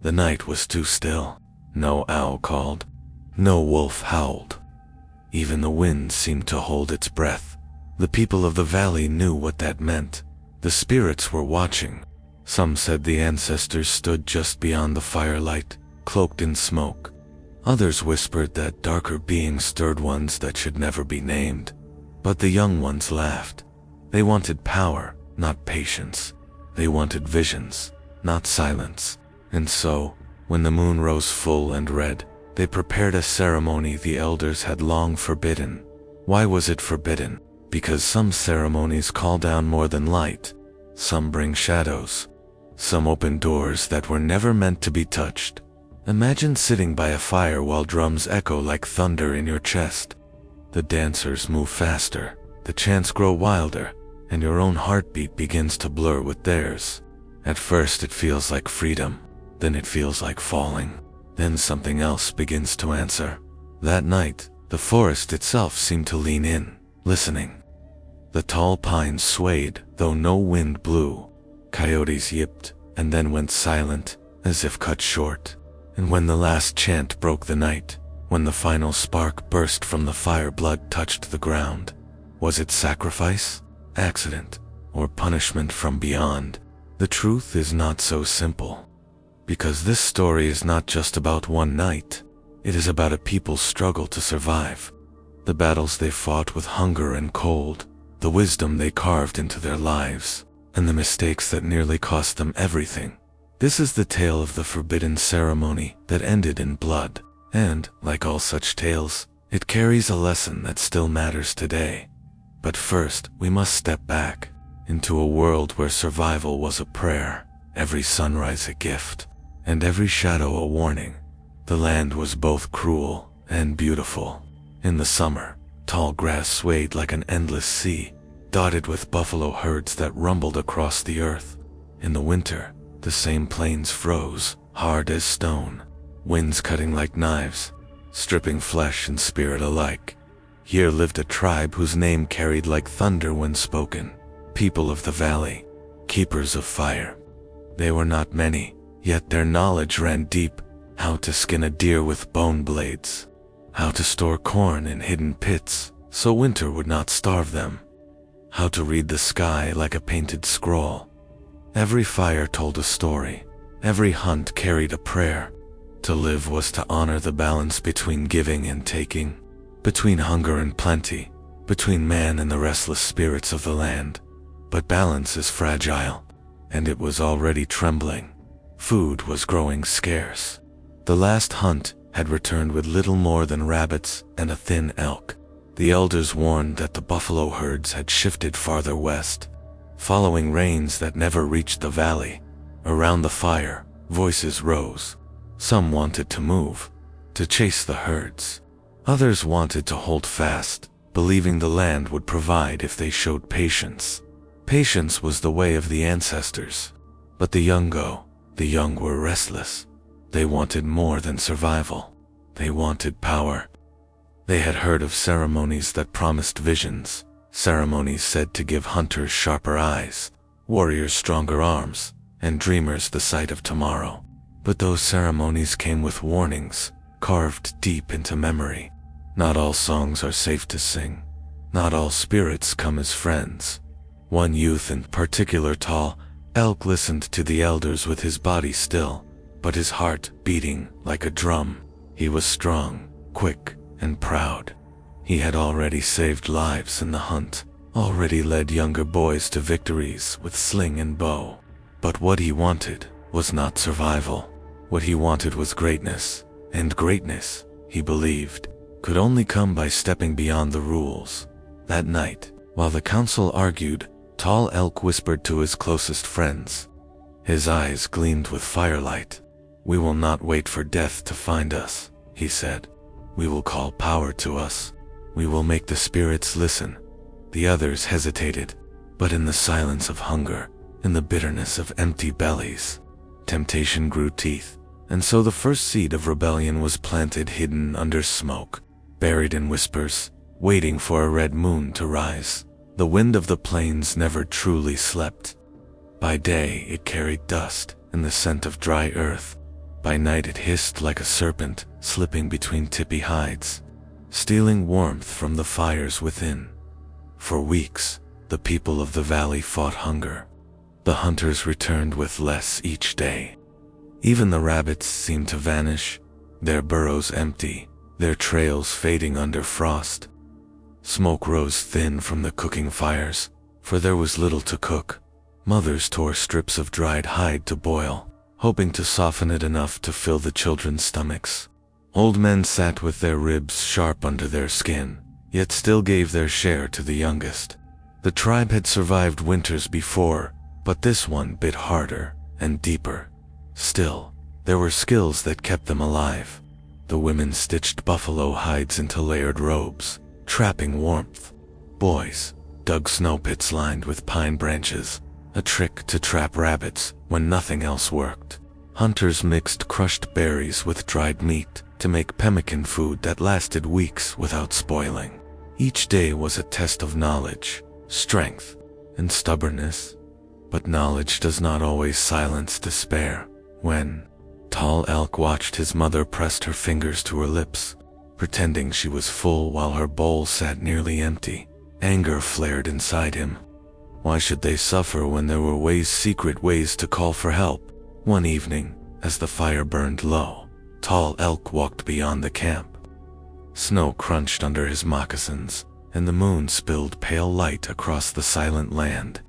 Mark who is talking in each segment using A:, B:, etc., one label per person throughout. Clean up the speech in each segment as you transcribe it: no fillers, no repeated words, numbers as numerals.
A: The night was too still. No owl called. No wolf howled. Even the wind seemed to hold its breath. The people of the valley knew what that meant. The spirits were watching. Some said the ancestors stood just beyond the firelight, cloaked in smoke. Others whispered that darker beings stirred ones that should never be named. But the young ones laughed. They wanted power, not patience. They wanted visions, not silence. And so, when the moon rose full and red, they prepared a ceremony the elders had long forbidden. Why was it forbidden? Because some ceremonies call down more than light. Some bring shadows. Some open doors that were never meant to be touched. Imagine sitting by a fire while drums echo like thunder in your chest. The dancers move faster, the chants grow wilder, and your own heartbeat begins to blur with theirs. At first it feels like freedom, then it feels like falling. Then something else begins to answer. That night, the forest itself seemed to lean in, listening. The tall pines swayed, though no wind blew. Coyotes yipped, and then went silent, as if cut short. And when the last chant broke the night, when the final spark burst from the fire, blood touched the ground. Was it sacrifice, accident, or punishment from beyond? The truth is not so simple. Because this story is not just about one night. It is about a people's struggle to survive. The battles they fought with hunger and cold, the wisdom they carved into their lives, and the mistakes that nearly cost them everything. This is the tale of the forbidden ceremony that ended in blood, and, like all such tales, it carries a lesson that still matters today. But first, we must step back, into a world where survival was a prayer, every sunrise a gift, and every shadow a warning. The land was both cruel and beautiful. In the summer, tall grass swayed like an endless sea, dotted with buffalo herds that rumbled across the earth. In the winter, the same plains froze, hard as stone, winds cutting like knives, stripping flesh and spirit alike. Here lived a tribe whose name carried like thunder when spoken. People of the valley, keepers of fire. They were not many, yet their knowledge ran deep. How to skin a deer with bone blades. How to store corn in hidden pits, so winter would not starve them. How to read the sky like a painted scroll. Every fire told a story. Every hunt carried a prayer. To live was to honor the balance between giving and taking, between hunger and plenty, between man and the restless spirits of the land. But balance is fragile, and it was already trembling. Food was growing scarce. The last hunt had returned with little more than rabbits and a thin elk. The elders warned that the buffalo herds had shifted farther west, following rains that never reached the valley. Around the fire, voices rose. Some wanted to move, to chase the herds. Others wanted to hold fast, believing the land would provide if they showed patience. Patience was the way of the ancestors. But the young were restless. They wanted more than survival. They wanted power. They had heard of ceremonies that promised visions, ceremonies said to give hunters sharper eyes, warriors stronger arms, and dreamers the sight of tomorrow. But those ceremonies came with warnings, carved deep into memory. Not all songs are safe to sing. Not all spirits come as friends. One youth in particular, tall elk, listened to the elders with his body still, but his heart beating like a drum. He was strong, quick, and proud. He had already saved lives in the hunt, already led younger boys to victories with sling and bow. But what he wanted was not survival. What he wanted was greatness, and greatness, he believed, could only come by stepping beyond the rules. That night, while the council argued, Tall Elk whispered to his closest friends. His eyes gleamed with firelight. "We will not wait for death to find us," he said. "We will call power to us. We will make the spirits listen." The others hesitated, but in the silence of hunger, in the bitterness of empty bellies, temptation grew teeth, and so the first seed of rebellion was planted, hidden under smoke, buried in whispers, waiting for a red moon to rise. The wind of the plains never truly slept. By day it carried dust and the scent of dry earth. By night it hissed like a serpent, slipping between tippy hides, stealing warmth from the fires within. For weeks, the people of the valley fought hunger. The hunters returned with less each day. Even the rabbits seemed to vanish, their burrows empty, their trails fading under frost. Smoke rose thin from the cooking fires, for there was little to cook. Mothers tore strips of dried hide to boil, hoping to soften it enough to fill the children's stomachs. Old men sat with their ribs sharp under their skin, yet still gave their share to the youngest. The tribe had survived winters before, but this one bit harder and deeper. Still, there were skills that kept them alive. The women stitched buffalo hides into layered robes, trapping warmth. Boys dug snow pits lined with pine branches, a trick to trap rabbits when nothing else worked. Hunters mixed crushed berries with dried meat to make pemmican food that lasted weeks without spoiling. Each day was a test of knowledge, strength, and stubbornness. But knowledge does not always silence despair. When Tall Elk watched his mother pressed her fingers to her lips, pretending she was full while her bowl sat nearly empty, anger flared inside him. Why should they suffer when there were secret ways to call for help? One evening, as the fire burned low, Tall Elk walked beyond the camp. Snow crunched under his moccasins, and the moon spilled pale light across the silent land.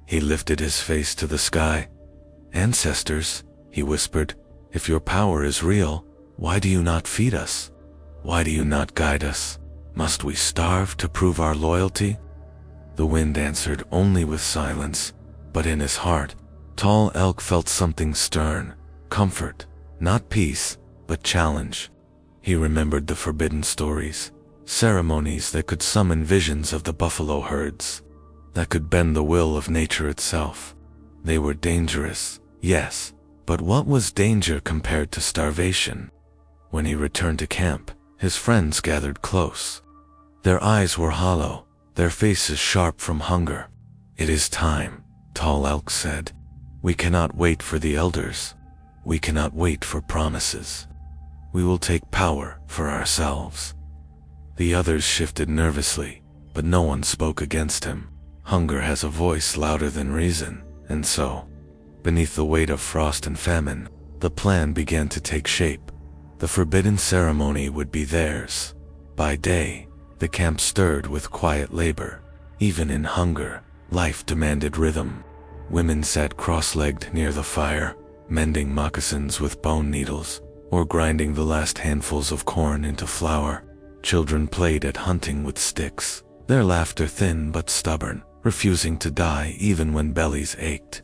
A: He lifted his face to the sky. "Ancestors," he whispered, "if your power is real, why do you not feed us? Why do you not guide us? Must we starve to prove our loyalty?" The wind answered only with silence, but in his heart, Tall Elk felt something stern, comfort, not peace, but challenge. He remembered the forbidden stories, ceremonies that could summon visions of the buffalo herds, that could bend the will of nature itself. They were dangerous, yes, but what was danger compared to starvation? When he returned to camp, his friends gathered close. Their eyes were hollow, their faces sharp from hunger. "It is time," Tall Elk said. "We cannot wait for the elders. We cannot wait for promises. We will take power for ourselves." The others shifted nervously, but no one spoke against him. Hunger has a voice louder than reason, and so, beneath the weight of frost and famine, the plan began to take shape. The forbidden ceremony would be theirs. By day, the camp stirred with quiet labor. Even in hunger, life demanded rhythm. Women sat cross-legged near the fire, mending moccasins with bone needles, or grinding the last handfuls of corn into flour. Children played at hunting with sticks, their laughter thin but stubborn, refusing to die even when bellies ached.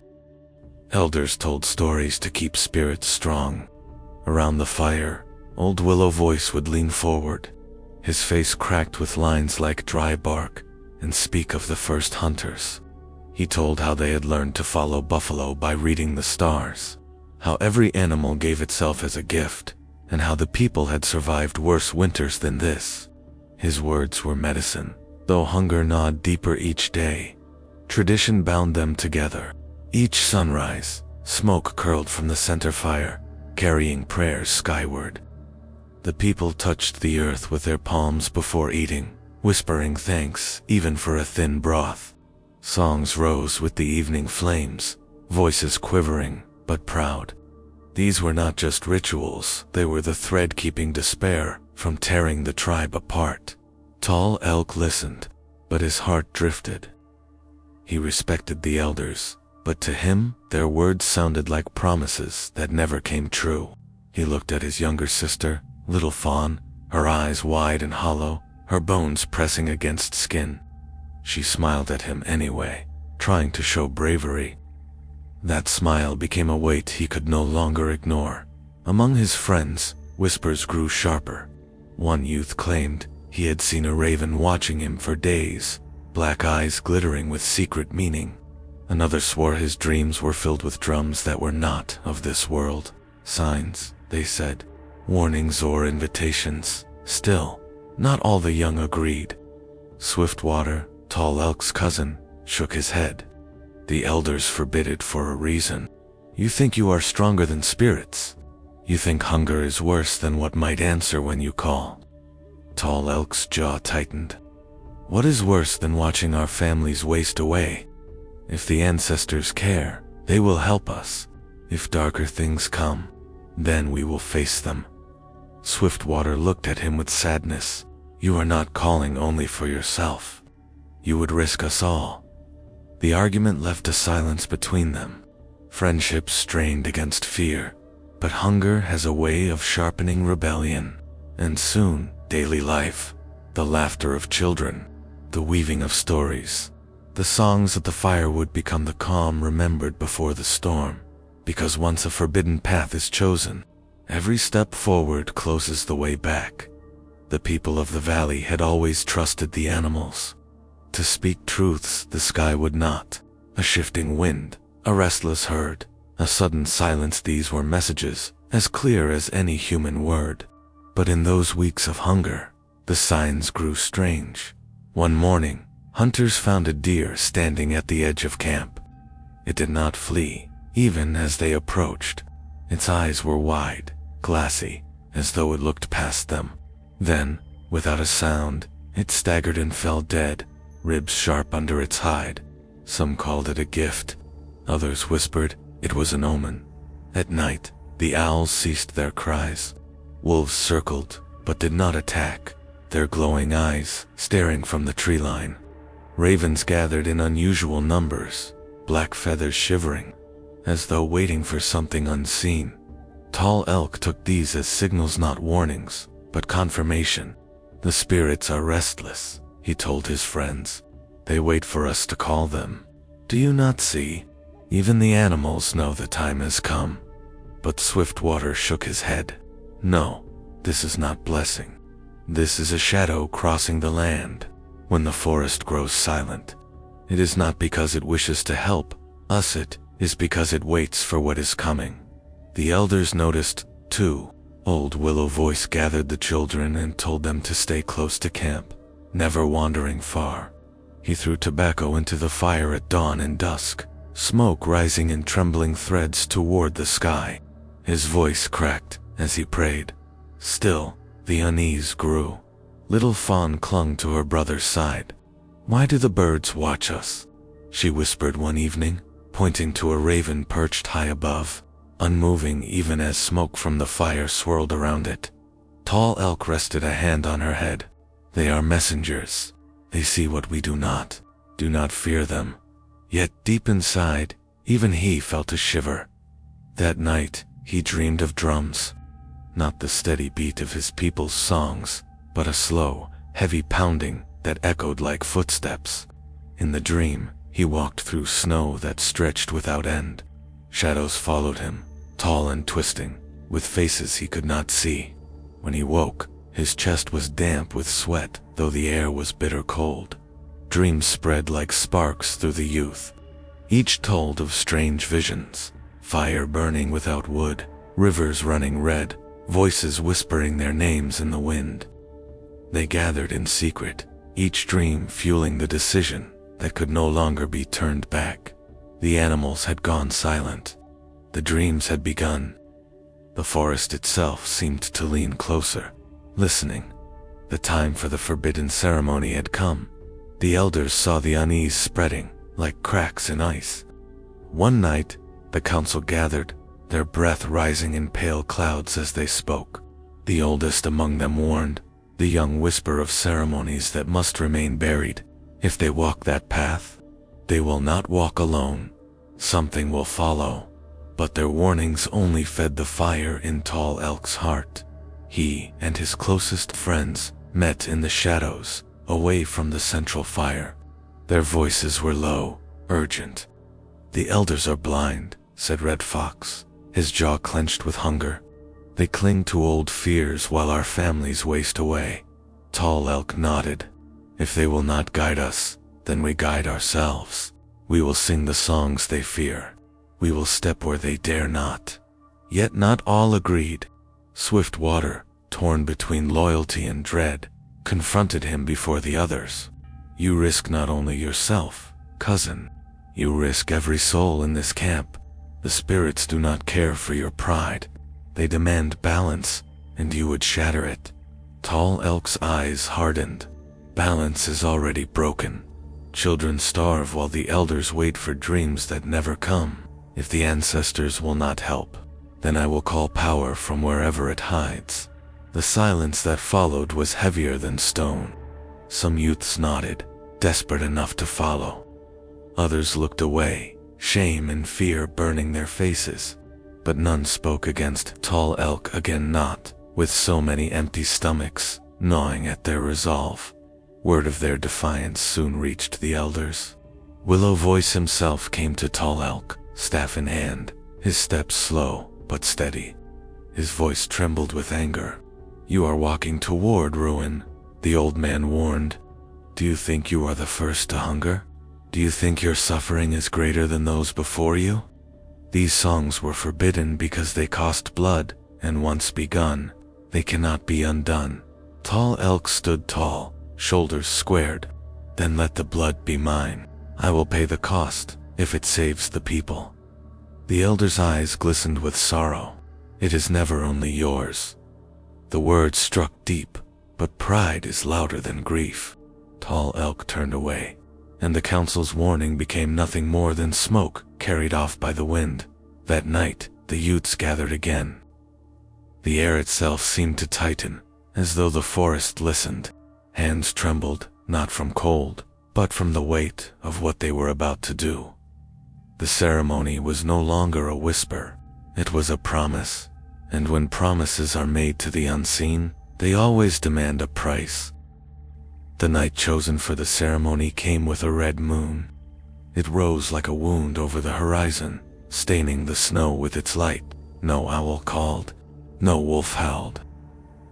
A: Elders told stories to keep spirits strong. Around the fire, Old Willow Voice would lean forward, his face cracked with lines like dry bark, and speak of the first hunters. He told how they had learned to follow buffalo by reading the stars, how every animal gave itself as a gift, and how the people had survived worse winters than this. His words were medicine, though hunger gnawed deeper each day. Tradition bound them together. Each sunrise, smoke curled from the center fire, carrying prayers skyward. The people touched the earth with their palms before eating, whispering thanks even for a thin broth. Songs rose with the evening flames, voices quivering but proud. These were not just rituals, they were the thread keeping despair from tearing the tribe apart. Tall Elk listened, but his heart drifted. He respected the elders, but to him, their words sounded like promises that never came true. He looked at his younger sister, Little Fawn, her eyes wide and hollow, her bones pressing against skin. She smiled at him anyway, trying to show bravery. That smile became a weight he could no longer ignore. Among his friends, whispers grew sharper. One youth claimed he had seen a raven watching him for days, black eyes glittering with secret meaning. Another swore his dreams were filled with drums that were not of this world. Signs, they said, warnings or invitations. Still, not all the young agreed. Swiftwater, Tall Elk's cousin, shook his head. "The elders forbid it for a reason. You think you are stronger than spirits. You think hunger is worse than what might answer when you call. Tall Elk's jaw tightened. What is worse than watching our families waste away? If the ancestors care, they will help us. If darker things come, then we will face them. Swiftwater looked at him with sadness. You are not calling only for yourself. You would risk us all. The argument left a silence between them. Friendship strained against fear, but hunger has a way of sharpening rebellion. And soon, daily life, the laughter of children, the weaving of stories, the songs at the fire would become the calm remembered before the storm. Because once a forbidden path is chosen, every step forward closes the way back. The people of the valley had always trusted the animals. To speak truths the sky would not. A shifting wind, a restless herd, a sudden silence, these were messages as clear as any human word. But in those weeks of hunger, the signs grew strange. One morning, hunters found a deer standing at the edge of camp. It did not flee, even as they approached. Its eyes were wide, glassy, as though it looked past them. Then, without a sound, it staggered and fell dead, ribs sharp under its hide. Some called it a gift. Others whispered it was an omen. At night, the owls ceased their cries. Wolves circled, but did not attack, their glowing eyes staring from the tree line. Ravens gathered in unusual numbers, black feathers shivering, as though waiting for something unseen. Tall Elk took these as signals, not warnings, but confirmation. The spirits are restless, he told his friends. They wait for us to call them. Do you not see? Even the animals know the time has come. But Swiftwater shook his head. No, this is not blessing. This is a shadow crossing the land. When the forest grows silent, it is not because it wishes to help us, it is because it waits for what is coming. The elders noticed, too. Old Willow Voice gathered the children and told them to stay close to camp, never wandering far. He threw tobacco into the fire at dawn and dusk, smoke rising in trembling threads toward the sky. His voice cracked as he prayed. Still, the unease grew. Little Fawn clung to her brother's side. Why do the birds watch us? She whispered one evening, pointing to a raven perched high above, unmoving even as smoke from the fire swirled around it. Tall Elk rested a hand on her head. They are messengers. They see what we do not. Do not fear them. Yet deep inside, even he felt a shiver. That night, he dreamed of drums. Not the steady beat of his people's songs, but a slow, heavy pounding that echoed like footsteps. In the dream, he walked through snow that stretched without end. Shadows followed him, tall and twisting, with faces he could not see. When he woke, his chest was damp with sweat, though the air was bitter cold. Dreams spread like sparks through the youth. Each told of strange visions, fire burning without wood, rivers running red, voices whispering their names in the wind. They gathered in secret, each dream fueling the decision that could no longer be turned back. The animals had gone silent. The dreams had begun. The forest itself seemed to lean closer, listening. The time for the forbidden ceremony had come. The elders saw the unease spreading, like cracks in ice. One night, the council gathered, their breath rising in pale clouds as they spoke. The oldest among them warned, the young whisper of ceremonies that must remain buried. If they walk that path, they will not walk alone. Something will follow. But their warnings only fed the fire in Tall Elk's heart. He and his closest friends met in the shadows, away from the central fire. Their voices were low, urgent. The elders are blind, said Red Fox, his jaw clenched with hunger. They cling to old fears while our families waste away. Tall Elk nodded. If they will not guide us, then we guide ourselves. We will sing the songs they fear. We will step where they dare not. Yet not all agreed. Swiftwater, torn between loyalty and dread, confronted him before the others. You risk not only yourself, cousin. You risk every soul in this camp. The spirits do not care for your pride. They demand balance, and you would shatter it. Tall Elk's eyes hardened. Balance is already broken. Children starve while the elders wait for dreams that never come. If the ancestors will not help, then I will call power from wherever it hides. The silence that followed was heavier than stone. Some youths nodded, desperate enough to follow. Others looked away, shame and fear burning their faces. But none spoke against Tall Elk again, not with so many empty stomachs gnawing at their resolve. Word of their defiance soon reached the elders. Willow Voice himself came to Tall Elk, staff in hand, his steps slow but steady. His voice trembled with anger. "You are walking toward ruin," the old man warned. "Do you think you are the first to hunger? Do you think your suffering is greater than those before you?" These songs were forbidden because they cost blood, and once begun, they cannot be undone. Tall Elk stood tall, shoulders squared. "Then let the blood be mine. I will pay the cost, if it saves the people." The elder's eyes glistened with sorrow. "It is never only yours." The words struck deep, but pride is louder than grief. Tall Elk turned away, and the council's warning became nothing more than smoke carried off by the wind. That night, the youths gathered again. The air itself seemed to tighten, as though the forest listened. Hands trembled, not from cold, but from the weight of what they were about to do. The ceremony was no longer a whisper, it was a promise, and when promises are made to the unseen, they always demand a price. The night chosen for the ceremony came with a red moon. It rose like a wound over the horizon, staining the snow with its light. No owl called, no wolf howled.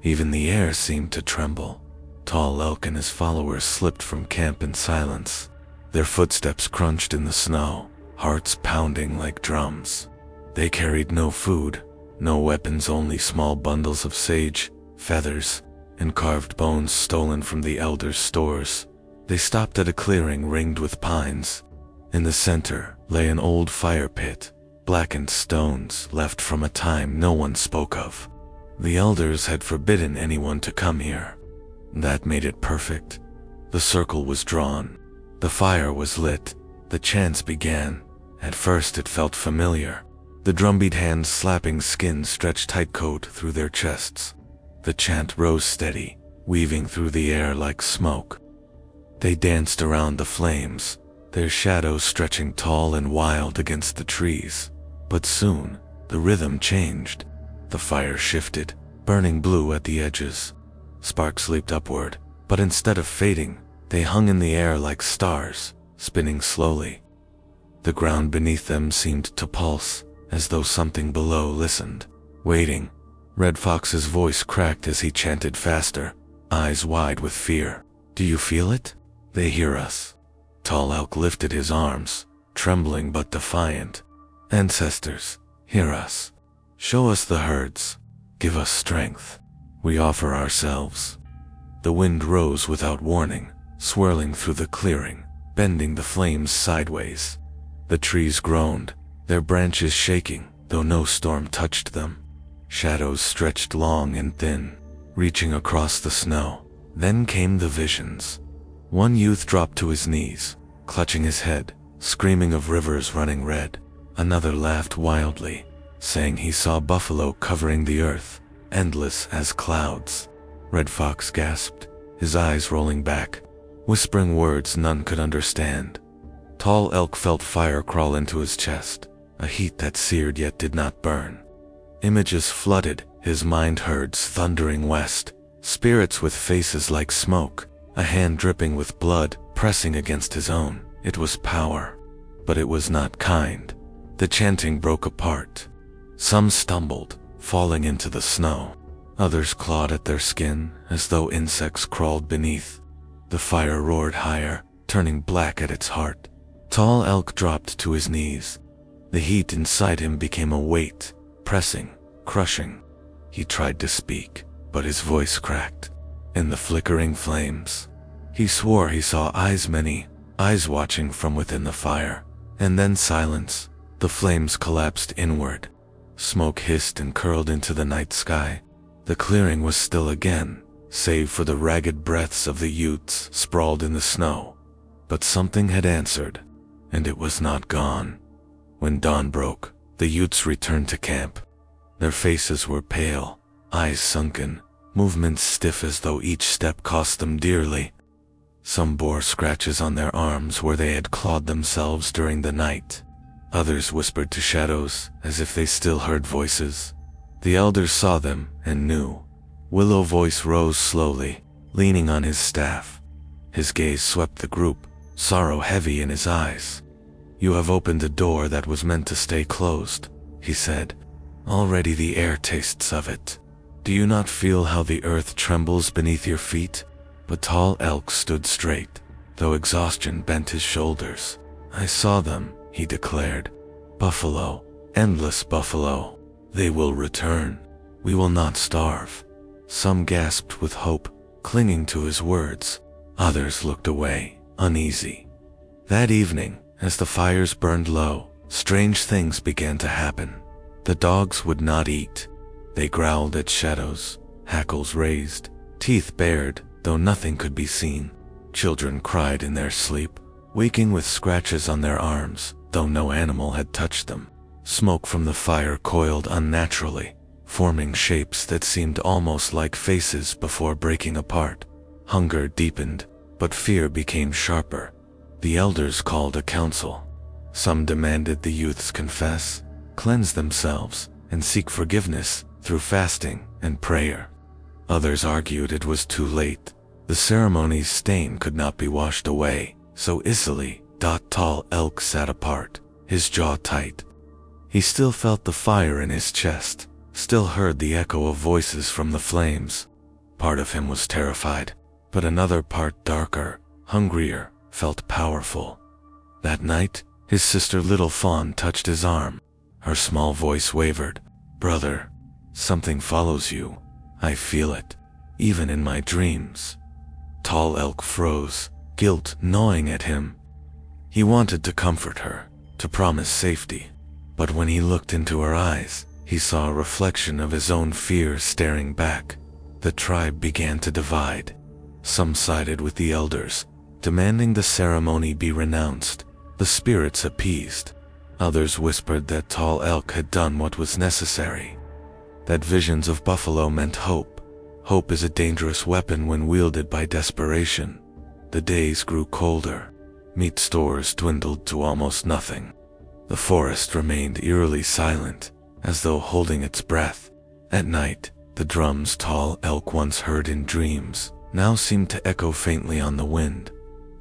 A: Even the air seemed to tremble. Tall Elk and his followers slipped from camp in silence. Their footsteps crunched in the snow, hearts pounding like drums. They carried no food, no weapons, only small bundles of sage, feathers, and carved bones stolen from the elders' stores. They stopped at a clearing ringed with pines. In the center lay an old fire pit, blackened stones left from a time no one spoke of. The elders had forbidden anyone to come here. That made it perfect. The circle was drawn. The fire was lit. The chants began. At first it felt familiar. The drumbeat hands slapping skin stretched tight coat through their chests. The chant rose steady, weaving through the air like smoke. They danced around the flames, their shadows stretching tall and wild against the trees. But soon, the rhythm changed. The fire shifted, burning blue at the edges. Sparks leaped upward, but instead of fading, they hung in the air like stars, spinning slowly. The ground beneath them seemed to pulse, as though something below listened, waiting. Red Fox's voice cracked as he chanted faster, eyes wide with fear. "Do you feel it? They hear us." Tall Elk lifted his arms, trembling but defiant. "Ancestors, hear us. Show us the herds. Give us strength. We offer ourselves." The wind rose without warning, swirling through the clearing, bending the flames sideways. The trees groaned, their branches shaking, though no storm touched them. Shadows stretched long and thin, reaching across the snow. Then came the visions. One youth dropped to his knees, clutching his head, screaming of rivers running red. Another laughed wildly, saying he saw buffalo covering the earth, endless as clouds. Red Fox gasped, his eyes rolling back, whispering words none could understand. Tall Elk felt fire crawl into his chest, a heat that seared yet did not burn. Images flooded, his mind herds thundering west, spirits with faces like smoke, a hand dripping with blood pressing against his own. It was power, but it was not kind. The chanting broke apart. Some stumbled, falling into the snow. Others clawed at their skin as though insects crawled beneath. The fire roared higher, turning black at its heart. Tall Elk dropped to his knees. The heat inside him became a weight, pressing, crushing. He tried to speak, but his voice cracked. In the flickering flames, he swore he saw eyes, many eyes watching from within the fire. And then silence. The flames collapsed inward. Smoke hissed and curled into the night sky. The clearing was still again, save for the ragged breaths of the Utes sprawled in the snow. But something had answered, and it was not gone. When dawn broke, the Utes returned to camp. Their faces were pale, eyes sunken, movements stiff as though each step cost them dearly. Some bore scratches on their arms where they had clawed themselves during the night. Others whispered to shadows as if they still heard voices. The elders saw them and knew. Willow's voice rose slowly, leaning on his staff. His gaze swept the group, sorrow heavy in his eyes. "You have opened a door that was meant to stay closed," he said. "Already the air tastes of it. Do you not feel how the earth trembles beneath your feet?" But Tall Elk stood straight, though exhaustion bent his shoulders. "I saw them," he declared. "Buffalo, endless buffalo. They will return. We will not starve." Some gasped with hope, clinging to his words. Others looked away, uneasy. That evening, as the fires burned low, strange things began to happen. The dogs would not eat. They growled at shadows, hackles raised, teeth bared, though nothing could be seen. Children cried in their sleep, waking with scratches on their arms, though no animal had touched them. Smoke from the fire coiled unnaturally, forming shapes that seemed almost like faces before breaking apart. Hunger deepened, but fear became sharper. The elders called a council. Some demanded the youths confess, cleanse themselves, and seek forgiveness through fasting and prayer. Others argued it was too late. The ceremony's stain could not be washed away so easily. Tall Elk sat apart, his jaw tight. He still felt the fire in his chest, still heard the echo of voices from the flames. Part of him was terrified, but another part, darker, hungrier, felt powerful. That night, his sister Little Fawn touched his arm. Her small voice wavered. "Brother, something follows you. I feel it, even in my dreams." Tall Elk froze, guilt gnawing at him. He wanted to comfort her, to promise safety. But when he looked into her eyes, he saw a reflection of his own fear staring back. The tribe began to divide. Some sided with the elders, demanding the ceremony be renounced, the spirits appeased. Others whispered that Tall Elk had done what was necessary, that visions of buffalo meant hope. Hope is a dangerous weapon when wielded by desperation. The days grew colder. Meat stores dwindled to almost nothing. The forest remained eerily silent, as though holding its breath. At night, the drums Tall Elk once heard in dreams now seemed to echo faintly on the wind.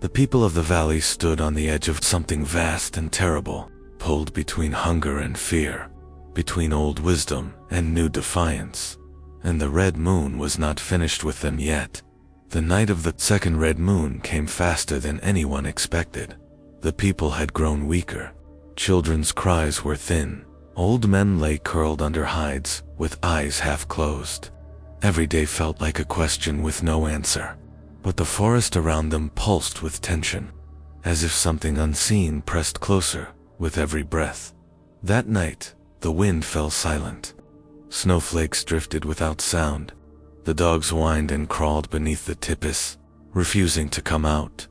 A: The people of the valley stood on the edge of something vast and terrible, pulled between hunger and fear, between old wisdom and new defiance. And the red moon was not finished with them yet. The night of the second red moon came faster than anyone expected. The people had grown weaker. Children's cries were thin. Old men lay curled under hides, with eyes half closed. Every day felt like a question with no answer. But the forest around them pulsed with tension, as if something unseen pressed closer with every breath. That night, the wind fell silent. Snowflakes drifted without sound. The dogs whined and crawled beneath the tipis, refusing to come out.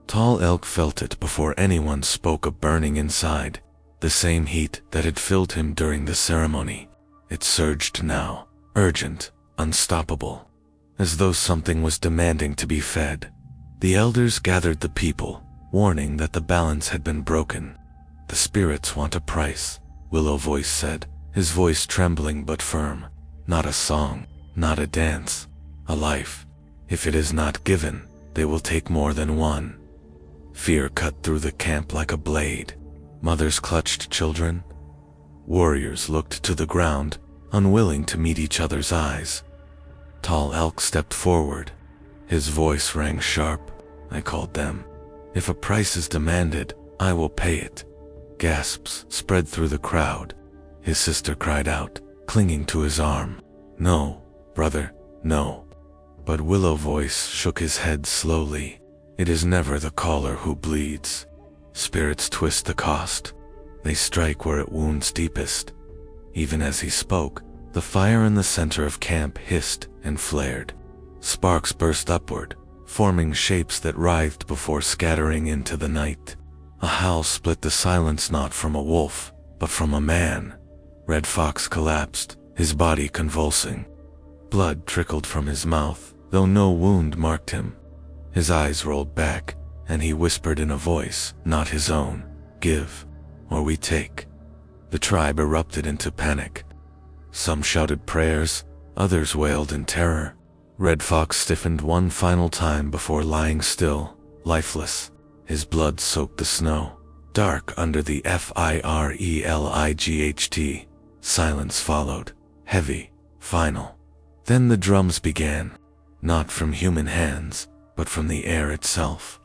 A: Tall Elk felt it before anyone spoke, a burning inside, the same heat that had filled him during the ceremony. It surged now, urgent, unstoppable, as though something was demanding to be fed. The elders gathered the people, warning that the balance had been broken. "The spirits want a price," Willow Voice said, his voice trembling but firm. "Not a song, not a dance, a life. If it is not given, they will take more than one." Fear cut through the camp like a blade. Mothers clutched children. Warriors looked to the ground, unwilling to meet each other's eyes. Tall Elk stepped forward. His voice rang sharp. "I called them. If a price is demanded, I will pay it." Gasps spread through the crowd. His sister cried out, clinging to his arm. "No, brother, no." But Willow Voice shook his head slowly. "It is never the caller who bleeds. Spirits twist the cost. They strike where it wounds deepest. Even as he spoke, the fire in the center of camp hissed and flared. Sparks burst upward, forming shapes that writhed before scattering into the night. A howl split the silence, not from a wolf, but from a man. Red Fox collapsed, his body convulsing. Blood trickled from his mouth, though no wound marked him. His eyes rolled back, and he whispered in a voice not his own, "Give, or we take." The tribe erupted into panic. Some shouted prayers, others wailed in terror. Red Fox stiffened one final time before lying still, lifeless. His blood soaked the snow, dark under the firelight. Silence followed, heavy, final. Then the drums began, not from human hands, but from the air itself.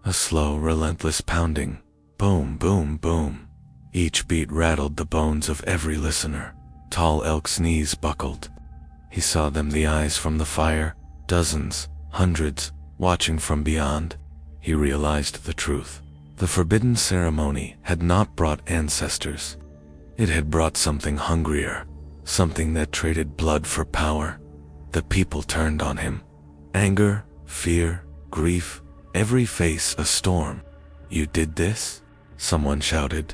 A: A slow, relentless pounding, boom, boom, boom. Each beat rattled the bones of every listener. Tall Elk's knees buckled. He saw them, the eyes from the fire, dozens, hundreds, watching from beyond. He realized the truth. The forbidden ceremony had not brought ancestors. It had brought something hungrier, something that traded blood for power. The people turned on him. Anger, fear, grief, every face a storm. "You did this?" someone shouted.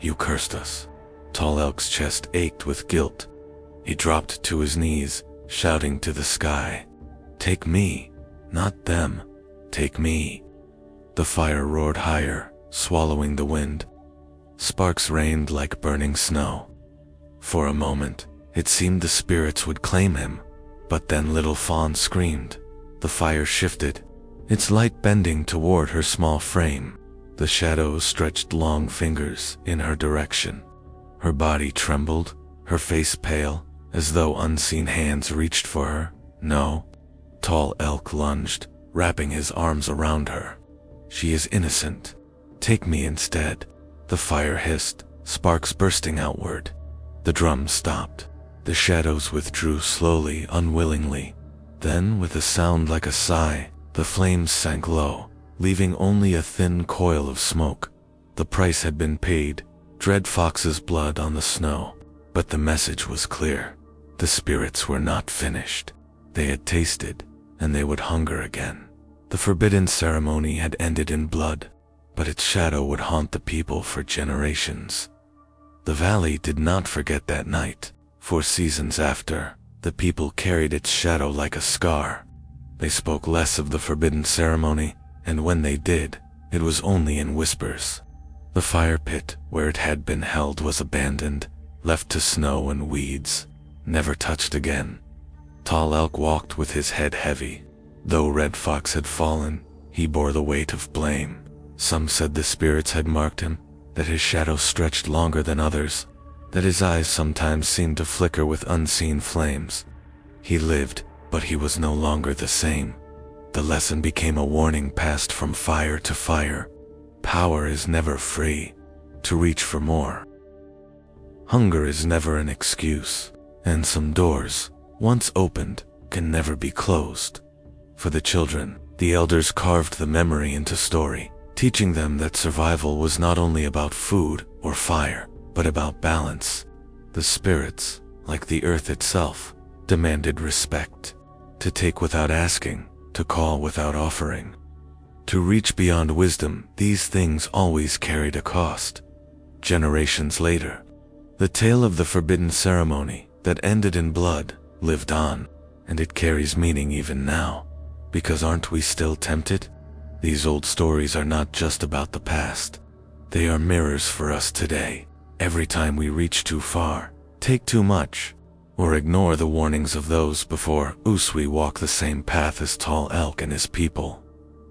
A: "You cursed us." Tall Elk's chest ached with guilt. He dropped to his knees, shouting to the sky, "Take me, not them, take me." The fire roared higher, swallowing the wind. Sparks rained like burning snow. For a moment, it seemed the spirits would claim him, but then Little Fawn screamed. The fire shifted, its light bending toward her small frame. The shadows stretched long fingers in her direction. Her body trembled, her face pale, as though unseen hands reached for her. "No." Tall Elk lunged, wrapping his arms around her. "She is innocent. Take me instead." The fire hissed, sparks bursting outward. The drums stopped. The shadows withdrew slowly, unwillingly. Then, with a sound like a sigh, the flames sank low, leaving only a thin coil of smoke. The price had been paid, Red Fox's blood on the snow. But the message was clear. The spirits were not finished. They had tasted, and they would hunger again. The forbidden ceremony had ended in blood, but its shadow would haunt the people for generations. The valley did not forget that night. For seasons after, the people carried its shadow like a scar. They spoke less of the forbidden ceremony, and when they did, it was only in whispers. The fire pit, where it had been held, was abandoned, left to snow and weeds, never touched again. Tall Elk walked with his head heavy. Though Red Fox had fallen, he bore the weight of blame. Some said the spirits had marked him, that his shadow stretched longer than others, that his eyes sometimes seemed to flicker with unseen flames. He lived, but he was no longer the same. The lesson became a warning passed from fire to fire. Power is never free. To reach for more. Hunger is never an excuse, and some doors, once opened, can never be closed. For the children, the elders carved the memory into story, teaching them that survival was not only about food or fire, but about balance. The spirits, like the earth itself, demanded respect. To take without asking, to call without offering. To reach beyond wisdom, these things always carried a cost. Generations later, the tale of the forbidden ceremony that ended in blood lived on, and it carries meaning even now. Because aren't we still tempted? These old stories are not just about the past. They are mirrors for us today. Every time we reach too far, take too much, or ignore the warnings of those before us, we walk the same path as Tall Elk and his people.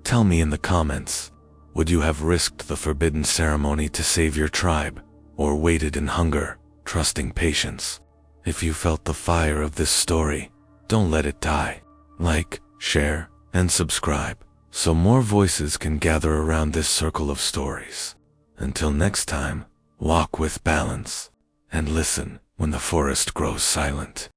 A: Tell me in the comments, would you have risked the forbidden ceremony to save your tribe, or waited in hunger, trusting patience? If you felt the fire of this story, don't let it die. Like, share, and subscribe, so more voices can gather around this circle of stories. Until next time, walk with balance, and listen when the forest grows silent.